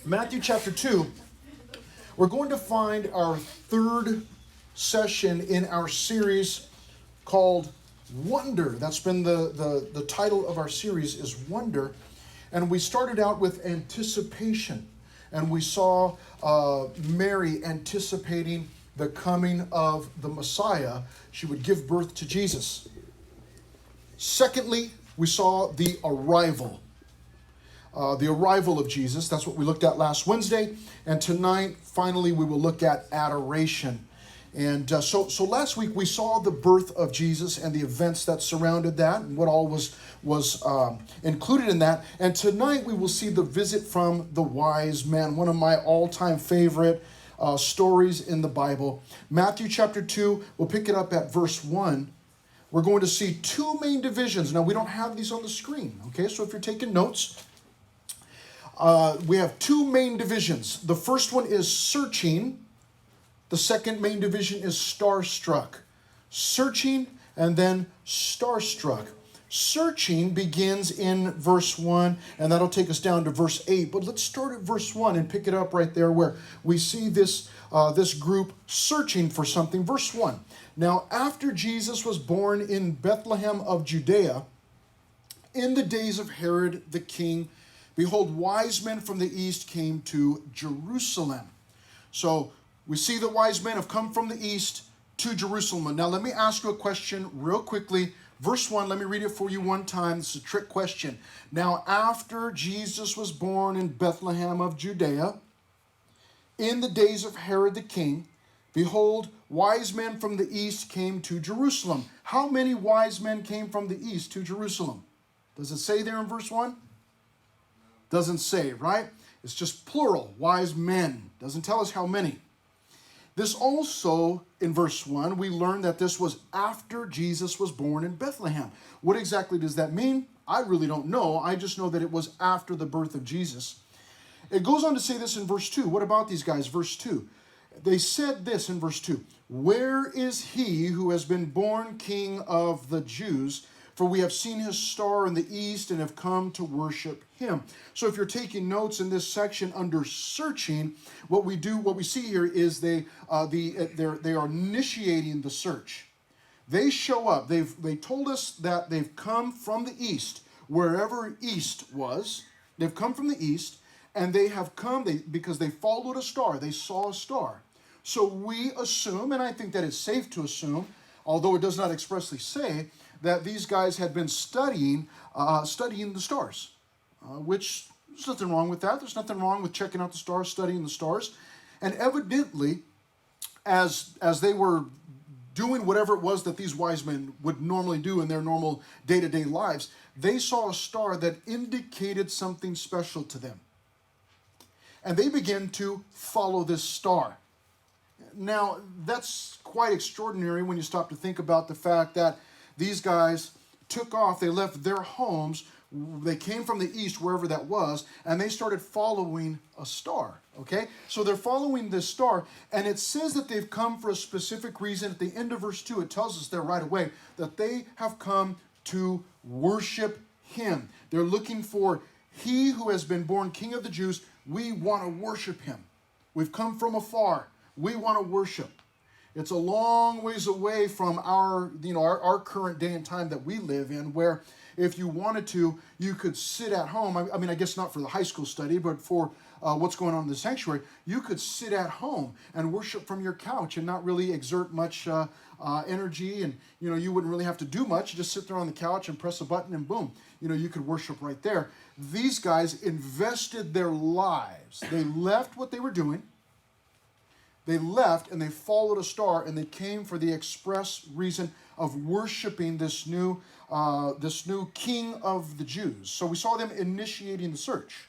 Matthew chapter 2, we're going to find our third session in our series called Wonder. That's been the title of our series is Wonder. And we started out with anticipation. And we saw Mary anticipating the coming of the Messiah. She would give birth to Jesus. Secondly, we saw the arrival. The arrival of Jesus. That's what we looked at last Wednesday. And tonight, finally, we will look at adoration. And so last week we saw the birth of Jesus and the events that surrounded that and what all was included in that. And tonight we will see the visit from the wise men, one of my all-time favorite stories in the Bible. Matthew chapter 2, we'll pick it up at verse 1. We're going to see two main divisions. Now, we don't have these on the screen, okay? So if you're taking notes, we have two main divisions. The first one is searching. The second main division is starstruck. Searching and then starstruck. Searching begins in verse 1, and that'll take us down to verse 8. But let's start at verse 1 and pick it up right there where we see this group searching for something. Verse 1. Now, after Jesus was born in Bethlehem of Judea, in the days of Herod the king, behold, wise men from the east came to Jerusalem. So we see the wise men have come from the east to Jerusalem. Now let me ask you a question real quickly. Verse 1, let me read it for you one time. This is a trick question. Now after Jesus was born in Bethlehem of Judea, in the days of Herod the king, behold, wise men from the east came to Jerusalem. How many wise men came from the east to Jerusalem? Does it say there in verse 1? Doesn't say, right? It's just plural, wise men. Doesn't tell us how many. This also, in verse 1, we learn that this was after Jesus was born in Bethlehem. What exactly does that mean? I really don't know. I just know that it was after the birth of Jesus. It goes on to say this in verse 2. What about these guys? Verse 2. They said this in verse 2. Where is he who has been born King of the Jews? For we have seen his star in the east and have come to worship him. So if you're taking notes in this section under searching, what we see here is they are initiating the search. They show up. They told us that they've come from the east, wherever east was. They've come from the east, and they have come because they followed a star. They saw a star. So we assume, and I think that it's safe to assume, although it does not expressly say, that these guys had been studying the stars, which there's nothing wrong with that. There's nothing wrong with checking out the stars, studying the stars. And evidently, as they were doing whatever it was that these wise men would normally do in their normal day-to-day lives, they saw a star that indicated something special to them. And they began to follow this star. Now, that's quite extraordinary when you stop to think about the fact that these guys took off, they left their homes, they came from the east, wherever that was, and they started following a star, okay? So they're following this star, and it says that they've come for a specific reason. At the end of verse 2, it tells us there right away that they have come to worship him. They're looking for he who has been born King of the Jews. We want to worship him. We've come from afar. We want to worship. It's a long ways away from our current day and time that we live in, where if you wanted to, you could sit at home. I mean, I guess not for the high school study, but for what's going on in the sanctuary, you could sit at home and worship from your couch and not really exert much energy, and you wouldn't really have to do much. You just sit there on the couch and press a button, and boom, you could worship right there. These guys invested their lives. They left what they were doing. They left and they followed a star, and they came for the express reason of worshiping this new King of the Jews. So we saw them initiating the search.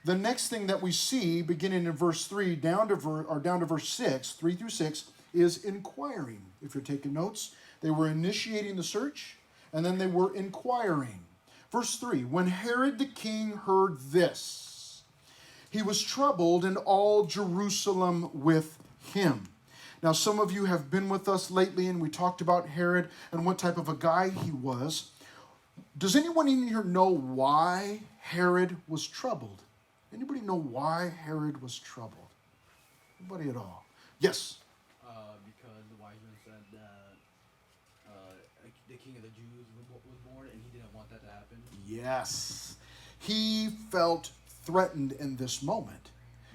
The next thing that we see, beginning in verse 3 down to verse 6, 3 through 6, is inquiring. If you're taking notes, they were initiating the search, and then they were inquiring. Verse 3, when Herod the king heard this, he was troubled, and all Jerusalem with him. Now, some of you have been with us lately, and we talked about Herod and what type of a guy he was. Does anyone in here know why Herod was troubled? Anybody know why Herod was troubled? Anybody at all? Yes? Because the wise men said that the king of the Jews was born, and he didn't want that to happen. Yes. He felt threatened in this moment.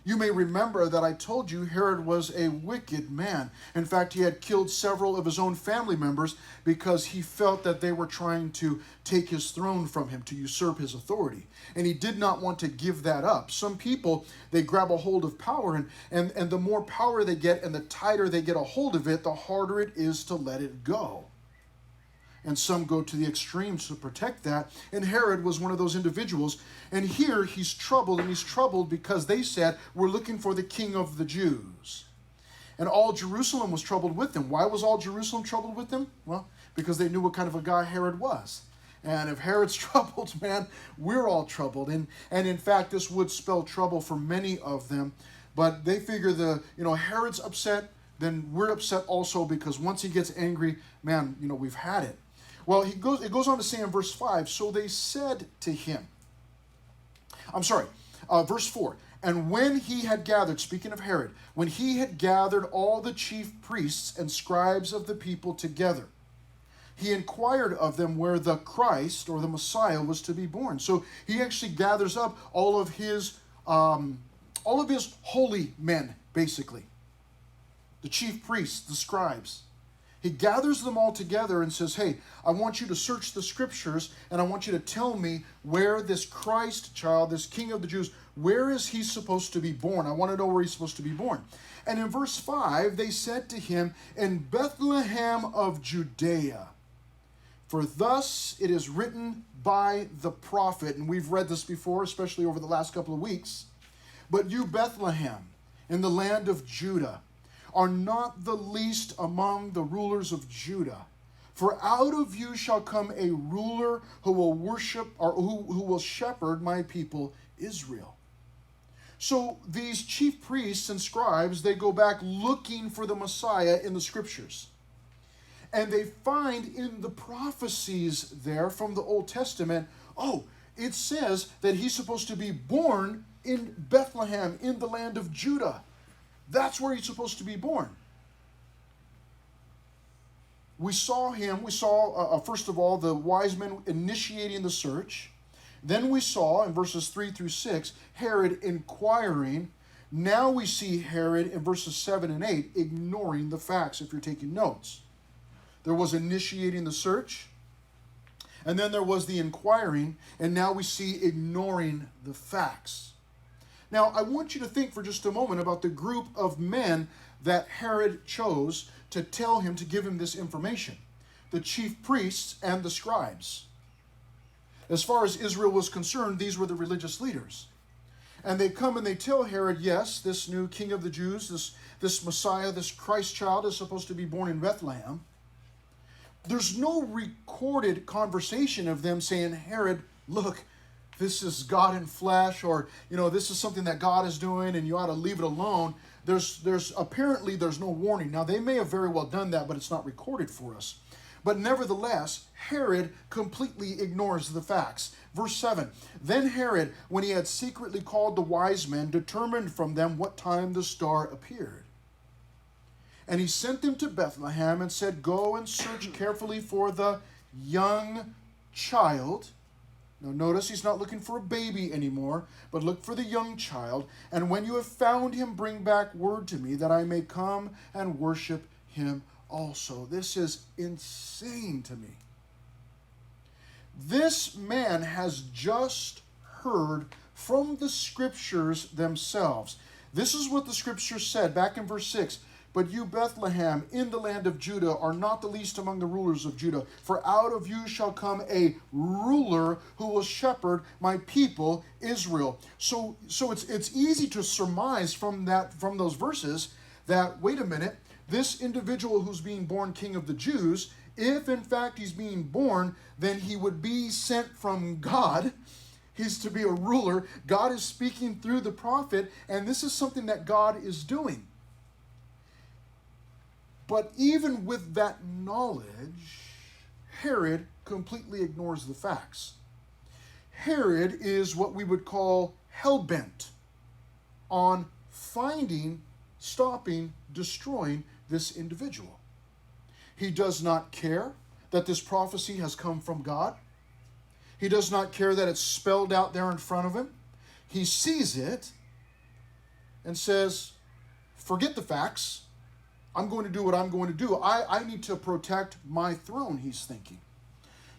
You may remember that I told you Herod was a wicked man. In fact, he had killed several of his own family members because he felt that they were trying to take his throne from him, to usurp his authority. And he did not want to give that up. Some people, they grab a hold of power, and the more power they get and the tighter they get a hold of it, the harder it is to let it go. And some go to the extremes to protect that. And Herod was one of those individuals. And here he's troubled, and he's troubled because they said, we're looking for the king of the Jews. And all Jerusalem was troubled with him. Why was all Jerusalem troubled with him? Well, because they knew what kind of a guy Herod was. And if Herod's troubled, man, we're all troubled. And in fact, this would spell trouble for many of them. But they figure Herod's upset, then we're upset also, because once he gets angry, man, we've had it. Well, it goes on to say in verse 5, so they said to him, verse 4, and when he had gathered, speaking of Herod, when he had gathered all the chief priests and scribes of the people together, he inquired of them where the Christ, or the Messiah, was to be born. So he actually gathers up all of his holy men, basically. The chief priests, the scribes. He gathers them all together and says, hey, I want you to search the scriptures, and I want you to tell me where this Christ child, this king of the Jews, where is he supposed to be born? I want to know where he's supposed to be born. And in verse 5, they said to him, in Bethlehem of Judea. For thus it is written by the prophet, and we've read this before, especially over the last couple of weeks, but you, Bethlehem, in the land of Judah, are not the least among the rulers of Judah. For out of you shall come a ruler who will worship, or who will shepherd my people Israel. So these chief priests and scribes, they go back looking for the Messiah in the scriptures. And they find in the prophecies there from the Old Testament, it says that he's supposed to be born in Bethlehem, in the land of Judah. That's where he's supposed to be born. We saw first of all, the wise men initiating the search. Then we saw, in verses 3 through 6, Herod inquiring. Now we see Herod, in verses 7 and 8, ignoring the facts, if you're taking notes. There was initiating the search, and then there was the inquiring, and now we see ignoring the facts. Now, I want you to think for just a moment about the group of men that Herod chose to tell him, to give him this information. The chief priests and the scribes. As far as Israel was concerned, these were the religious leaders. And they come and they tell Herod, yes, this new king of the Jews, this Messiah, this Christ child is supposed to be born in Bethlehem. There's no recorded conversation of them saying, Herod, look, this is God in flesh, or, this is something that God is doing and you ought to leave it alone. There's no warning. Now, they may have very well done that, but it's not recorded for us. But nevertheless, Herod completely ignores the facts. Verse 7, then Herod, when he had secretly called the wise men, determined from them what time the star appeared. And he sent them to Bethlehem and said, go and search carefully for the young child. Now notice he's not looking for a baby anymore, but look for the young child. And when you have found him, bring back word to me that I may come and worship him also. This is insane to me. This man has just heard from the scriptures themselves. This is what the scripture said back in verse 6. But you, Bethlehem, in the land of Judah, are not the least among the rulers of Judah. For out of you shall come a ruler who will shepherd my people Israel. So it's easy to surmise from those verses that, wait a minute, this individual who's being born king of the Jews, if in fact he's being born, then he would be sent from God. He's to be a ruler. God is speaking through the prophet, and this is something that God is doing. But even with that knowledge, Herod completely ignores the facts. Herod is what we would call hell-bent on finding, stopping, destroying this individual. He does not care that this prophecy has come from God. He does not care that it's spelled out there in front of him. He sees it and says, forget the facts. I'm going to do what I'm going to do. I need to protect my throne, he's thinking.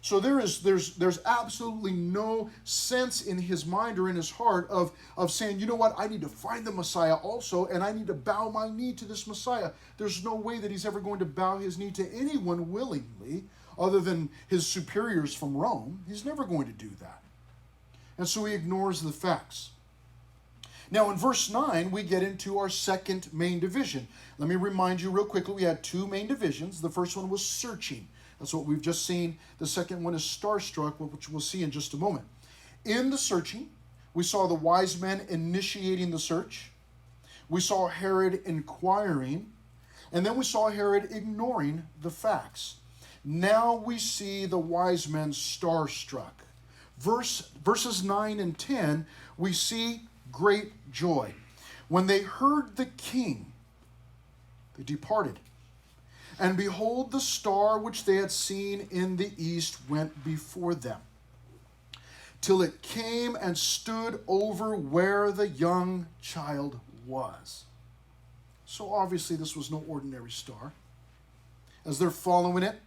So there's absolutely no sense in his mind or in his heart of saying, you know what, I need to find the Messiah also, and I need to bow my knee to this Messiah. There's no way that he's ever going to bow his knee to anyone willingly other than his superiors from Rome. He's never going to do that. And so he ignores the facts. Now in verse 9, we get into our second main division. Let me remind you real quickly, we had two main divisions. The first one was searching. That's what we've just seen. The second one is starstruck, which we'll see in just a moment. In the searching, we saw the wise men initiating the search. We saw Herod inquiring. And then we saw Herod ignoring the facts. Now we see the wise men starstruck. Verses 9 and 10, we see great joy. When they heard the king, they departed. And behold, the star which they had seen in the east went before them, till it came and stood over where the young child was. So obviously this was no ordinary star. As they're following it,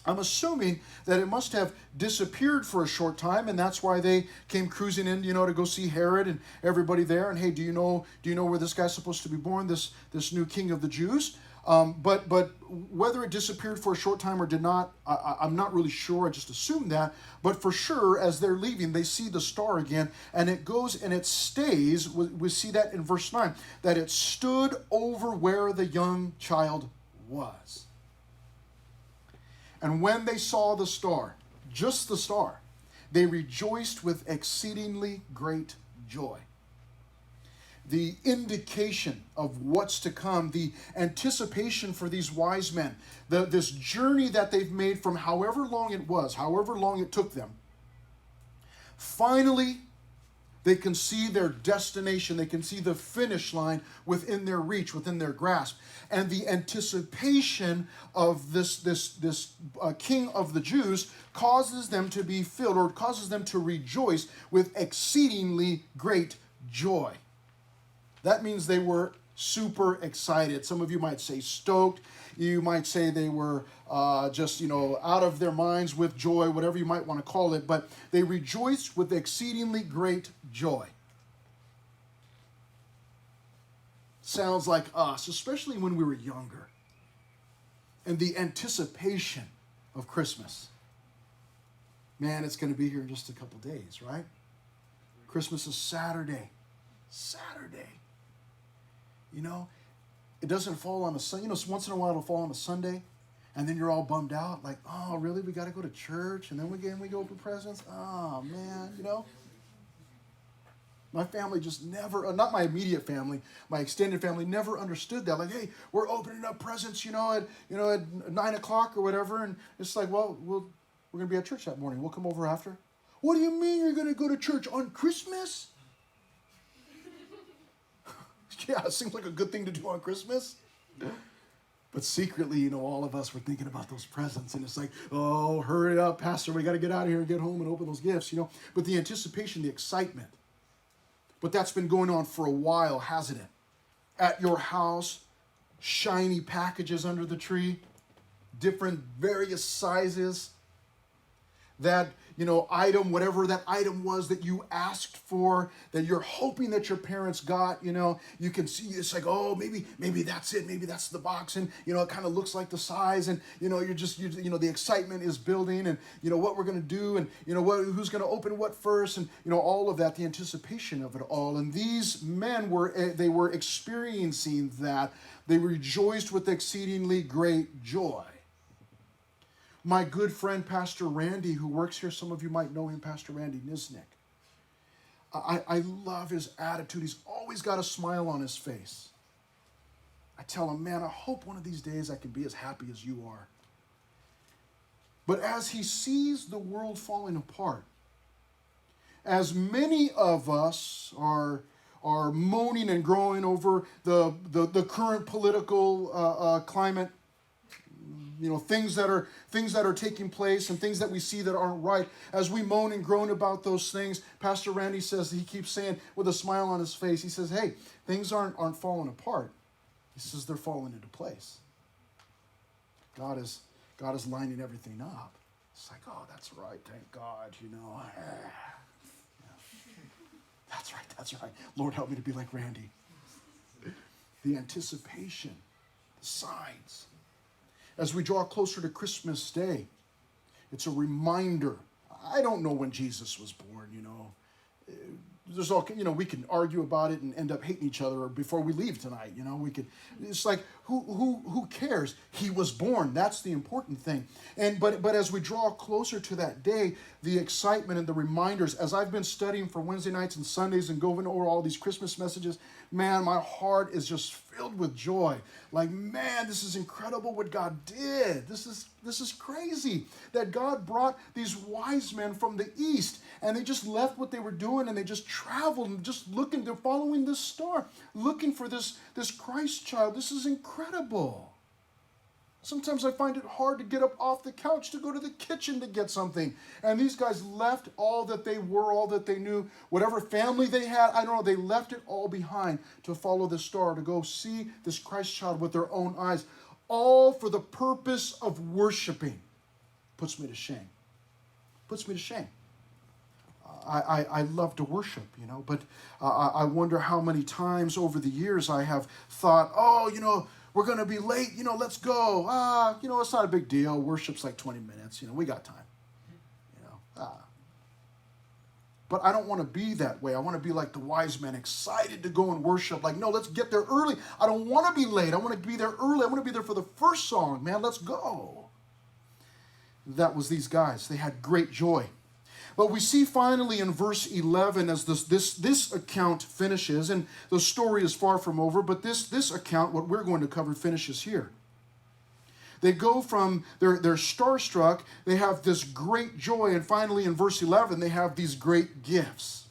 I'm assuming that it must have disappeared for a short time, and that's why they came cruising in, to go see Herod and everybody there. And hey, do you know where this guy's supposed to be born? This new king of the Jews. But whether it disappeared for a short time or did not, I'm not really sure. I just assumed that. But for sure, as they're leaving, they see the star again, and it goes and it stays. We see that in verse 9, that it stood over where the young child was. And when they saw the star, just the star, they rejoiced with exceedingly great joy. The indication of what's to come, the anticipation for these wise men, this journey that they've made from however long it was, however long it took them, finally they can see their destination, they can see the finish line within their reach, within their grasp. And the anticipation of this king of the Jews causes them to be filled, or causes them to rejoice with exceedingly great joy. That means they were super excited. Some of you might say stoked. You might say they were just, out of their minds with joy, whatever you might want to call it. But they rejoiced with exceedingly great joy. Sounds like us, especially when we were younger. And the anticipation of Christmas. Man, it's going to be here in just a couple days, right? Christmas is Saturday. Saturday. It doesn't fall on a Sunday. Once in a while it'll fall on a Sunday, and then you're all bummed out, like, oh, really? We got to go to church, and then we go open presents? Oh, man, My family just never, not my immediate family, my extended family never understood that. Like, hey, we're opening up presents, at 9 o'clock or whatever, and it's like, well, we're going to be at church that morning. We'll come over after. What do you mean you're going to go to church on Christmas? Yeah, it seems like a good thing to do on Christmas. But secretly, all of us were thinking about those presents. And it's like, oh, hurry up, Pastor. We got to get out of here and get home and open those gifts, But the anticipation, the excitement. But that's been going on for a while, hasn't it? At your house, shiny packages under the tree, different various sizes. That, item, whatever that item was that you asked for, that you're hoping that your parents got, you can see, it's like, oh, maybe that's it. Maybe that's the box. And, it kind of looks like the size. And, the excitement is building, and, what we're going to do, and, who's going to open what first, and, all of that, the anticipation of it all. And these men they were experiencing that. They rejoiced with exceedingly great joy. My good friend, Pastor Randy, who works here, some of you might know him, Pastor Randy Nisnik. I love his attitude. He's always got a smile on his face. I tell him, man, I hope one of these days I can be as happy as you are. But as he sees the world falling apart, as many of us are moaning and groaning over the current political climate, things that are taking place and things that we see that aren't right, as we moan and groan about those things, Pastor Randy says, he keeps saying with a smile on his face, he says, hey, things aren't falling apart. He says they're falling into place. God is lining everything up. It's like, oh, that's right, thank God, That's right. Lord, help me to be like Randy. The anticipation, the signs. As we draw closer to Christmas Day, it's a reminder. I don't know when Jesus was born, There's all, we can argue about it and end up hating each other before we leave tonight, it's like, who cares? He was born. That's the important thing. But as we draw closer to that day, the excitement and the reminders, as I've been studying for Wednesday nights and Sundays and going over all these Christmas messages, man, my heart is just filled with joy. Like, man, this is incredible what God did. This is crazy that God brought these wise men from the east, and they just left what they were doing and they just traveled and just looking. They're following this star, looking for this Christ child. This is incredible. Sometimes I find it hard to get up off the couch to go to the kitchen to get something. And these guys left all that they were, all that they knew, whatever family they had, I don't know, they left it all behind to follow the star, to go see this Christ child with their own eyes, all for the purpose of worshiping. Puts me to shame. Puts me to shame. I love to worship, but I wonder how many times over the years I have thought, we're going to be late, let's go. It's not a big deal. Worship's like 20 minutes, we got time. But I don't want to be that way. I want to be like the wise men, excited to go and worship. Like, no, let's get there early. I don't want to be late. I want to be there early. I want to be there for the first song, man. Let's go. That was these guys. They had great joy. But we see finally in verse 11, as this account finishes, and the story is far from over, but this account, what we're going to cover, finishes here. They go from, they're starstruck, they have this great joy, and finally in verse 11, they have these great gifts.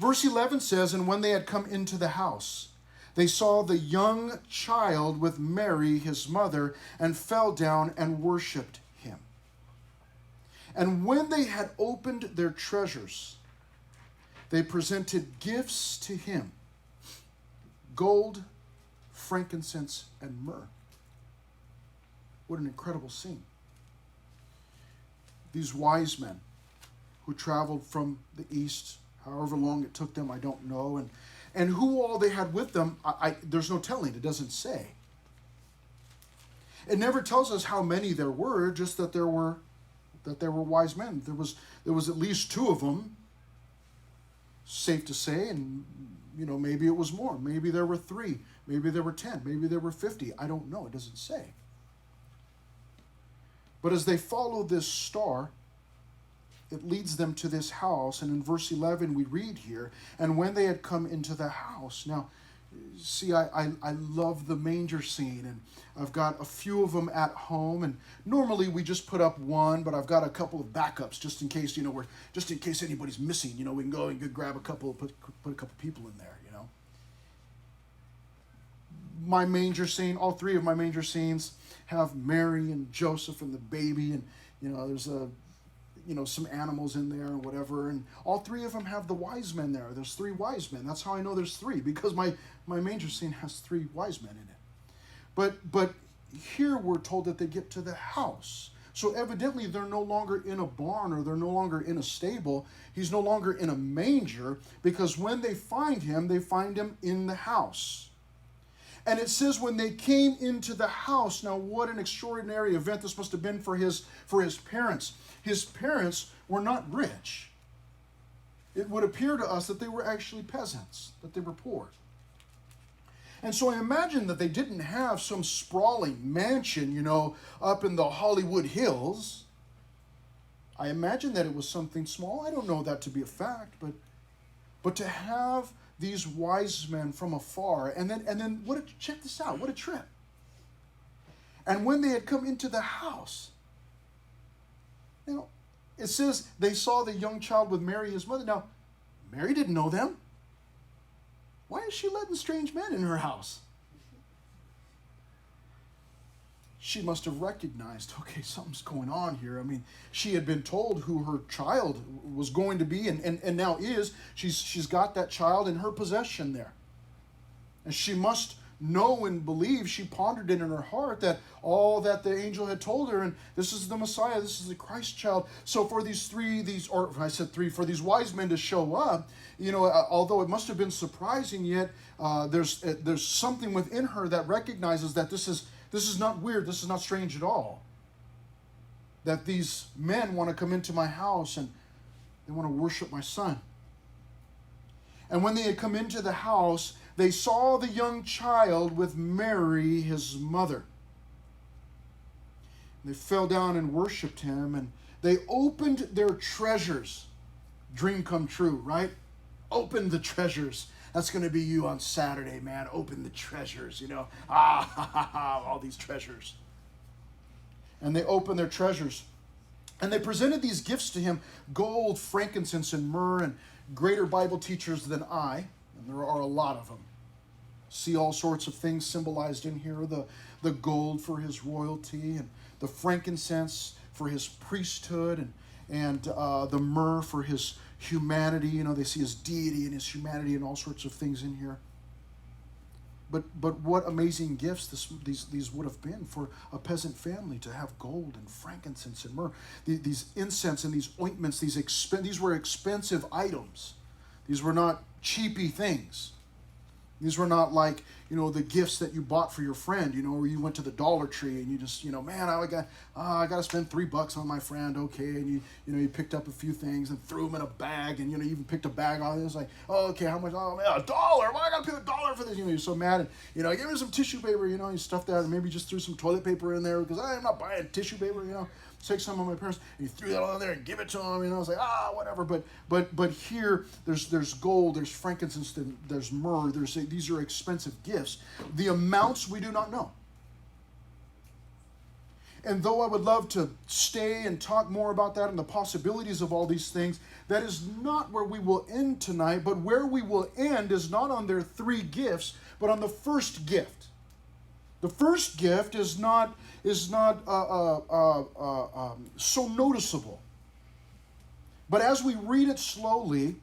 Verse 11 says, and when they had come into the house, they saw the young child with Mary, his mother, and fell down and worshipped him. And when they had opened their treasures, they presented gifts to him, gold, frankincense, and myrrh. What an incredible scene. These wise men who traveled from the east, however long it took them, I don't know, and who all they had with them, there's no telling, it doesn't say. It never tells us how many there were, just that there were wise men. There was at least two of them, safe to say, and maybe it was more. Maybe there were 3, maybe there were 10, maybe there were 50. I don't know, it doesn't say. But as they follow this star, it leads them to this house. And in verse 11 we read here, and when they had come into the house. Now, see, I love the manger scene, and I've got a few of them at home, and normally we just put up one, but I've got a couple of backups just in case, just in case anybody's missing, we can go and grab a couple, put a couple people in there, My manger scene, all 3 of my manger scenes have Mary and Joseph and the baby, and there's some animals in there and whatever, and all 3 of them have the wise men there. There's 3 wise men. That's how I know there's 3, because my manger scene has 3 wise men in it. But here we're told that they get to the house. So evidently they're no longer in a barn, or they're no longer in a stable. He's no longer in a manger, because when they find him in the house. And it says when they came into the house. Now, what an extraordinary event this must have been for his parents. His parents were not rich. It would appear to us that they were actually peasants, that they were poor. And so I imagine that they didn't have some sprawling mansion, up in the Hollywood Hills. I imagine that it was something small. I don't know that to be a fact, but to have these wise men from afar, and then check this out, what a trip. And when they had come into the house. Now, It says they saw the young child with Mary, his mother. Now, Mary didn't know them. Why is she letting strange men in her house? She must have recognized, okay, something's going on here. I mean, she had been told who her child was going to be and now is. She's got that child in her possession there. And she must know and believe, she pondered it in her heart, that all that the angel had told her, and this is the Messiah, this is the Christ child. So for for these wise men to show up, although it must have been surprising, yet there's something within her that recognizes that this is not weird, this is not strange at all. That these men want to come into my house and they want to worship my son. And when they had come into the house, they saw the young child with Mary, his mother. They fell down and worshiped him, and they opened their treasures. Dream come true, right? Open the treasures. That's going to be you on Saturday, man. Open the treasures, all these treasures. And they opened their treasures. And they presented these gifts to him, gold, frankincense, and myrrh. And greater Bible teachers than I, and there are a lot of them, see all sorts of things symbolized in here. The gold for his royalty, and the frankincense for his priesthood, and the myrrh for his humanity. They see his deity and his humanity and all sorts of things in here. But what amazing gifts these would have been for a peasant family to have gold and frankincense and myrrh. These incense and these ointments, these were expensive items. These were not cheapy things. These were not like, the gifts that you bought for your friend, where you went to the Dollar Tree and you just, man, I got to spend $3 on my friend, okay, and you picked up a few things and threw them in a bag, and you even picked a bag on it. It's like, oh, okay, how much? Oh man, $1. Why I got to pay $1 for this? You're so mad, and give me some tissue paper, you stuffed that, and maybe just threw some toilet paper in there because I'm not buying tissue paper, Take some of my parents, and you threw that on there and give it to them, It's like, whatever. But here there's gold, there's frankincense, there's myrrh, these are expensive gifts. The amounts we do not know. And though I would love to stay and talk more about that and the possibilities of all these things, that is not where we will end tonight. But where we will end is not on their 3 gifts, but on the first gift. The first gift is not so noticeable. But as we read it slowly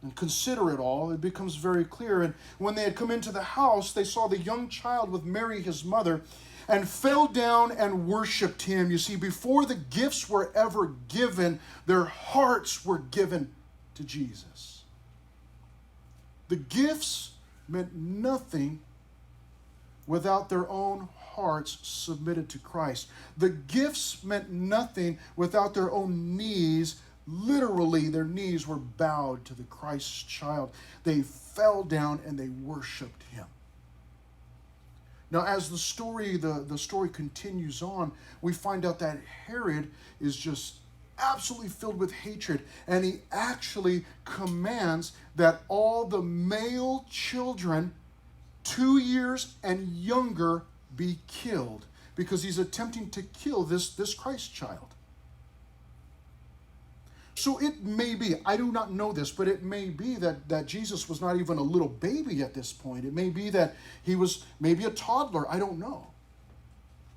and consider it all, it becomes very clear. And when they had come into the house, they saw the young child with Mary, his mother, and fell down and worshipped him. You see, before the gifts were ever given, their hearts were given to Jesus. The gifts meant nothing without their own hearts submitted to Christ. The gifts meant nothing without their own knees. Literally, their knees were bowed to the Christ child. They fell down and they worshiped him. Now, as the story continues on, we find out that Herod is just absolutely filled with hatred, and he actually commands that all the male children 2 years and younger be killed, because he's attempting to kill this Christ child. So it may be, I do not know this, but it may be that Jesus was not even a little baby at this point. It may be that he was maybe a toddler, I don't know.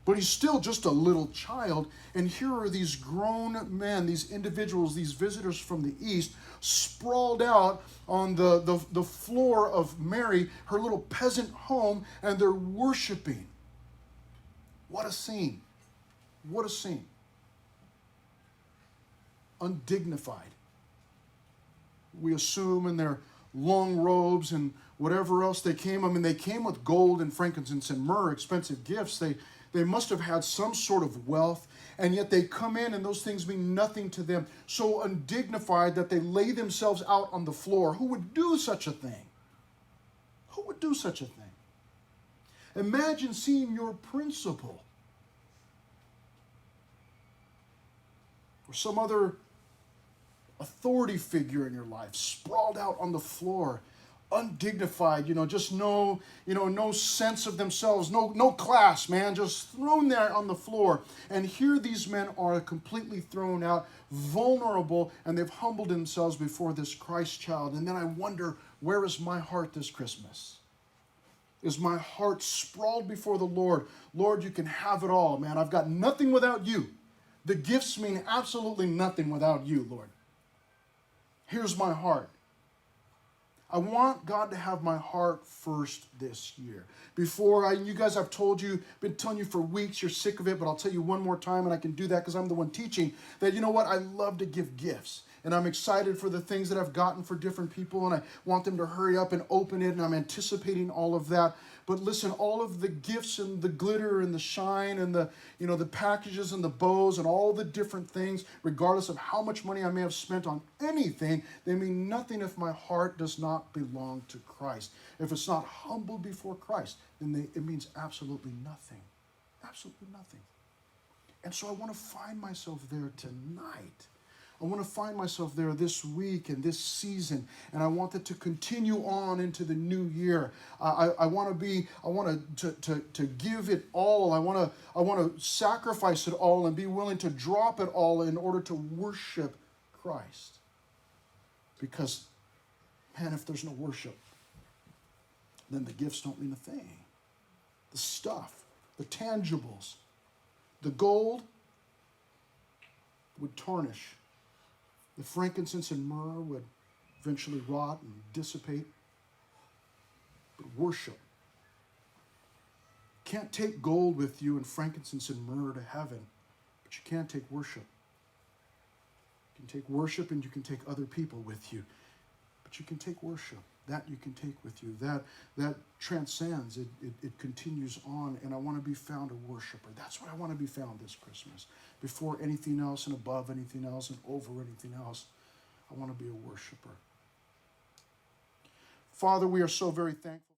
But he's still just a little child, and here are these grown men, these individuals, these visitors from the east, sprawled out on the floor of Mary, her little peasant home, and they're worshiping. What a scene. What a scene. Undignified. We assume in their long robes and whatever else they came. I mean, they came with gold and frankincense and myrrh, expensive gifts. They must have had some sort of wealth, and yet they come in and those things mean nothing to them. So undignified that they lay themselves out on the floor. Who would do such a thing? Who would do such a thing? Imagine seeing your principal or some other authority figure in your life sprawled out on the floor, undignified, just no sense of themselves, no class, man, just thrown there on the floor. And here these men are completely thrown out, vulnerable, and they've humbled themselves before this Christ child. And then I wonder, where is my heart this Christmas? Is my heart sprawled before the Lord? Lord, you can have it all, man. I've got nothing without you. The gifts mean absolutely nothing without you, Lord. Here's my heart. I want God to have my heart first this year. You guys, I've been telling you for weeks, you're sick of it, but I'll tell you one more time, and I can do that because I'm the one teaching, that you know what? I love to give gifts. And I'm excited for the things that I've gotten for different people, and I want them to hurry up and open it, and I'm anticipating all of that. But listen, all of the gifts and the glitter and the shine and the packages and the bows and all the different things, regardless of how much money I may have spent on anything, they mean nothing if my heart does not belong to Christ. If it's not humbled before Christ, then it means absolutely nothing. Absolutely nothing. And so I want to find myself there tonight. I want to find myself there this week and this season, and I want that to continue on into the new year. I want to give it all. I want to sacrifice it all and be willing to drop it all in order to worship Christ. Because, man, if there's no worship, then the gifts don't mean a thing. The stuff, the tangibles, the gold would tarnish. The frankincense and myrrh would eventually rot and dissipate. But worship. You can't take gold with you and frankincense and myrrh to heaven, but you can take worship. You can take worship and you can take other people with you, but you can take worship. That you can take with you. That transcends. It continues on, and I want to be found a worshiper. That's what I want to be found this Christmas. Before anything else and above anything else and over anything else, I want to be a worshiper. Father, we are so very thankful.